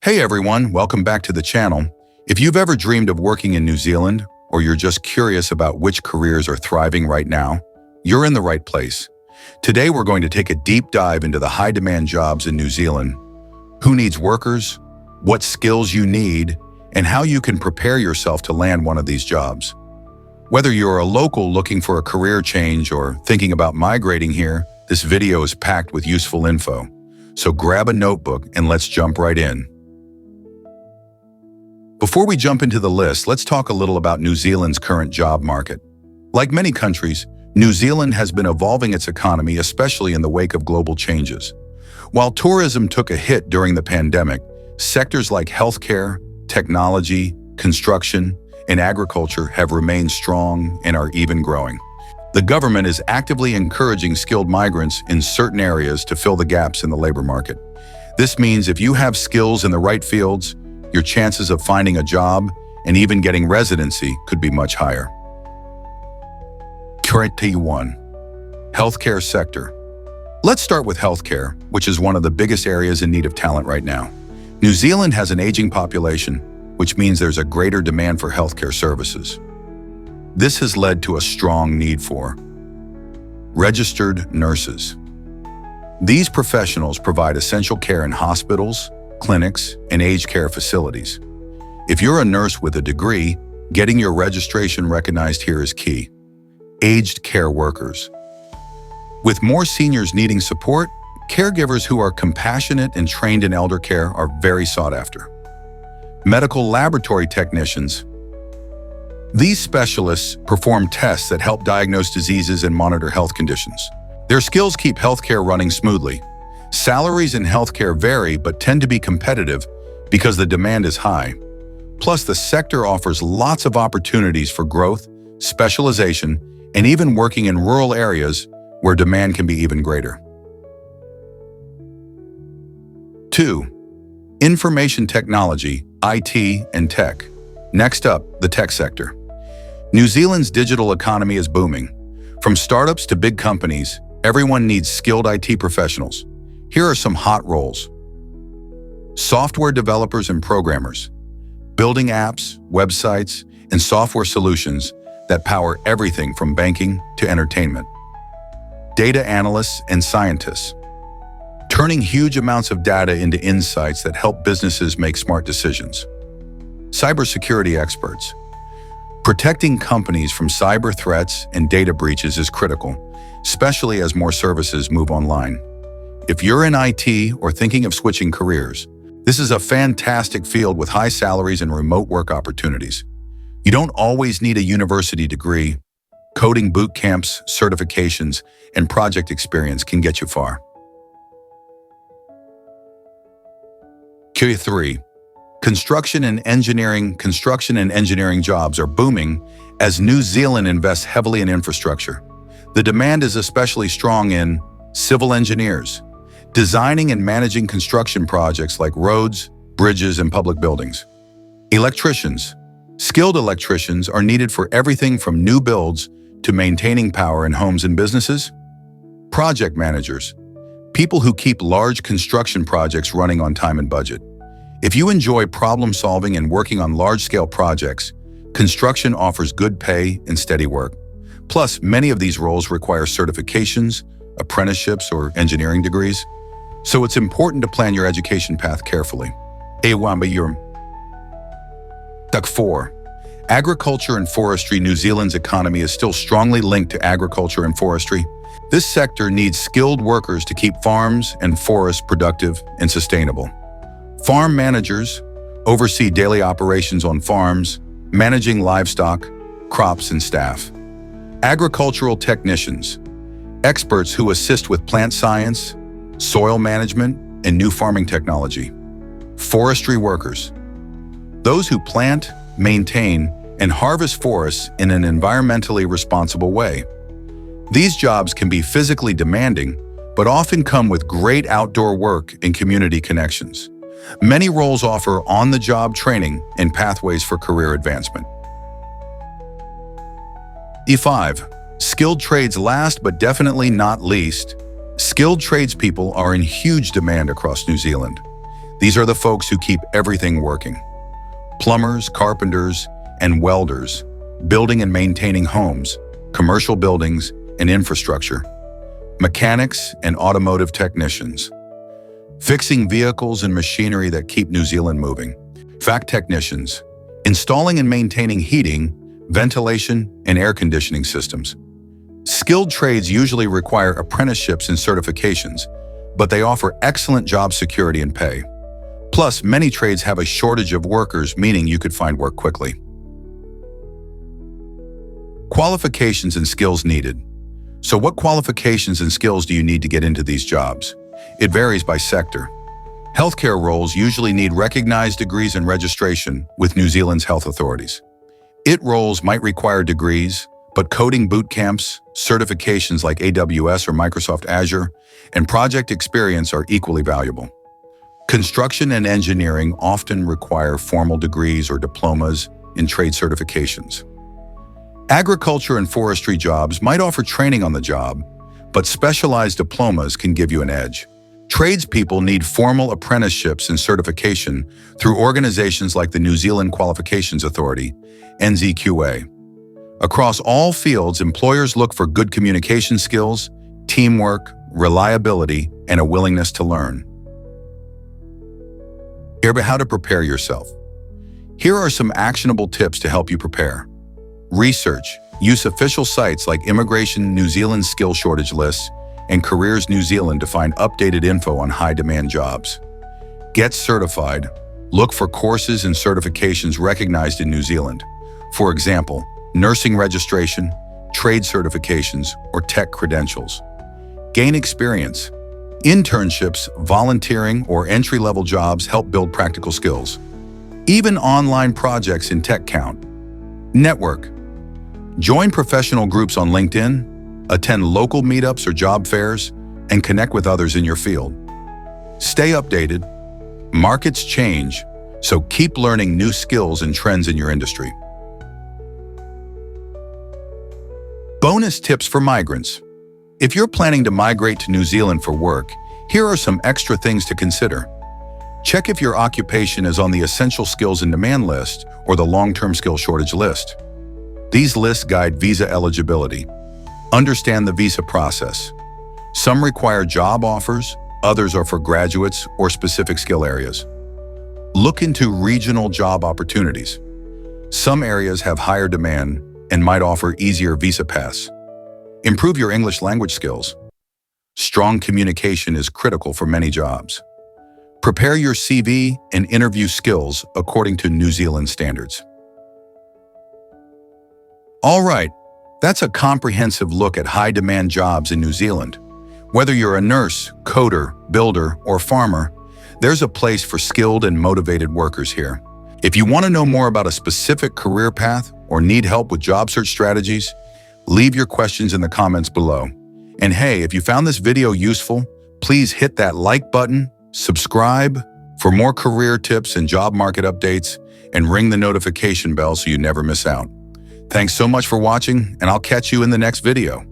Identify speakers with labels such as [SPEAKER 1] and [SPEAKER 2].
[SPEAKER 1] Hey everyone, welcome back to the channel. If you've ever dreamed of working in New Zealand, or you're just curious about which careers are thriving right now, you're in the right place. Today we're going to take a deep dive into the high-demand jobs in New Zealand, who needs workers, what skills you need, and how you can prepare yourself to land one of these jobs. Whether you're a local looking for a career change or thinking about migrating here, this video is packed with useful info. So grab a notebook and let's jump right in. Before we jump into the list, let's talk a little about New Zealand's current job market. Like many countries, New Zealand has been evolving its economy, especially in the wake of global changes. While tourism took a hit during the pandemic, sectors like healthcare, technology, construction, and agriculture have remained strong and are even growing. The government is actively encouraging skilled migrants in certain areas to fill the gaps in the labor market. This means if you have skills in the right fields, your chances of finding a job and even getting residency could be much higher. Category 1. Healthcare sector. Let's start with healthcare, which is one of the biggest areas in need of talent right now. New Zealand has an aging population, which means there's a greater demand for healthcare services. This has led to a strong need for registered nurses. These professionals provide essential care in hospitals, clinics, and aged care facilities. If you're a nurse with a degree, getting your registration recognized here is key. Aged care workers. With more seniors needing support, caregivers who are compassionate and trained in elder care are very sought after. Medical laboratory technicians. These specialists perform tests that help diagnose diseases and monitor health conditions. Their skills keep healthcare running smoothly. Salaries in healthcare vary but tend to be competitive because the demand is high. Plus, the sector offers lots of opportunities for growth, specialization, and even working in rural areas where demand can be even greater. 2. Information technology, IT, and tech. Next up, the tech sector. New Zealand's digital economy is booming. From startups to big companies, everyone needs skilled IT professionals. Here are some hot roles. Software developers and programmers, building apps, websites, and software solutions that power everything from banking to entertainment. Data analysts and scientists, turning huge amounts of data into insights that help businesses make smart decisions. Cybersecurity experts. Protecting companies from cyber threats and data breaches is critical, especially as more services move online. If you're in IT or thinking of switching careers, this is a fantastic field with high salaries and remote work opportunities. You don't always need a university degree. Coding boot camps, certifications, and project experience can get you far. Category 3. Construction and engineering. Construction and engineering jobs are booming as New Zealand invests heavily in infrastructure. The demand is especially strong in civil engineers, designing and managing construction projects like roads, bridges, and public buildings. Electricians. Skilled electricians are needed for everything from new builds to maintaining power in homes and businesses. Project managers. People who keep large construction projects running on time and budget. If you enjoy problem solving and working on large-scale projects, construction offers good pay and steady work. Plus, many of these roles require certifications, apprenticeships, or engineering degrees. So it's important to plan your education path carefully. Category 4. Agriculture and forestry. New Zealand's economy is still strongly linked to agriculture and forestry. This sector needs skilled workers to keep farms and forests productive and sustainable. Farm managers oversee daily operations on farms, managing livestock, crops, and staff. Agricultural technicians, experts who assist with plant science, soil management, and new farming technology. Forestry workers, those who plant, maintain, and harvest forests in an environmentally responsible way. These jobs can be physically demanding, but often come with great outdoor work and community connections. Many roles offer on-the-job training and pathways for career advancement. E5. Skilled trades. Last but definitely not least, skilled tradespeople are in huge demand across New Zealand. These are the folks who keep everything working. Plumbers, carpenters, and welders, building and maintaining homes, commercial buildings, and infrastructure. Mechanics and automotive technicians, fixing vehicles and machinery that keep New Zealand moving. Fact technicians, installing and maintaining heating, ventilation, and air conditioning systems. Skilled trades usually require apprenticeships and certifications, but they offer excellent job security and pay. Plus, many trades have a shortage of workers, meaning you could find work quickly. Qualifications and skills needed. So what qualifications and skills do you need to get into these jobs? It varies by sector. Healthcare roles usually need recognized degrees and registration with New Zealand's health authorities. IT roles might require degrees, but coding boot camps, certifications like AWS or Microsoft Azure, and project experience are equally valuable. Construction and engineering often require formal degrees or diplomas in trade certifications. Agriculture and forestry jobs might offer training on the job, but specialized diplomas can give you an edge. Tradespeople need formal apprenticeships and certification through organizations like the New Zealand Qualifications Authority, NZQA. Across all fields, employers look for good communication skills, teamwork, reliability, and a willingness to learn. How to prepare yourself. Here are some actionable tips to help you prepare. Research. Use official sites like Immigration New Zealand skill shortage lists and Careers New Zealand to find updated info on high-demand jobs. Get certified. Look for courses and certifications recognized in New Zealand. For example, nursing registration, trade certifications, or tech credentials. Gain experience. Internships, volunteering, or entry-level jobs help build practical skills. Even online projects in tech count. Network. Join professional groups on LinkedIn, attend local meetups or job fairs, and connect with others in your field. Stay updated. Markets change, so keep learning new skills and trends in your industry. Bonus tips for migrants. If you're planning to migrate to New Zealand for work, here are some extra things to consider. Check if your occupation is on the Essential Skills in Demand list or the Long-Term Skill Shortage list. These lists guide visa eligibility. Understand the visa process. Some require job offers, others are for graduates or specific skill areas. Look into regional job opportunities. Some areas have higher demand and might offer easier visa paths. Improve your English language skills. Strong communication is critical for many jobs. Prepare your CV and interview skills according to New Zealand standards. All right, that's a comprehensive look at high-demand jobs in New Zealand. Whether you're a nurse, coder, builder, or farmer, there's a place for skilled and motivated workers here. If you want to know more about a specific career path or need help with job search strategies, leave your questions in the comments below. And hey, if you found this video useful, please hit that like button, subscribe for more career tips and job market updates, and ring the notification bell so you never miss out. Thanks so much for watching, and I'll catch you in the next video.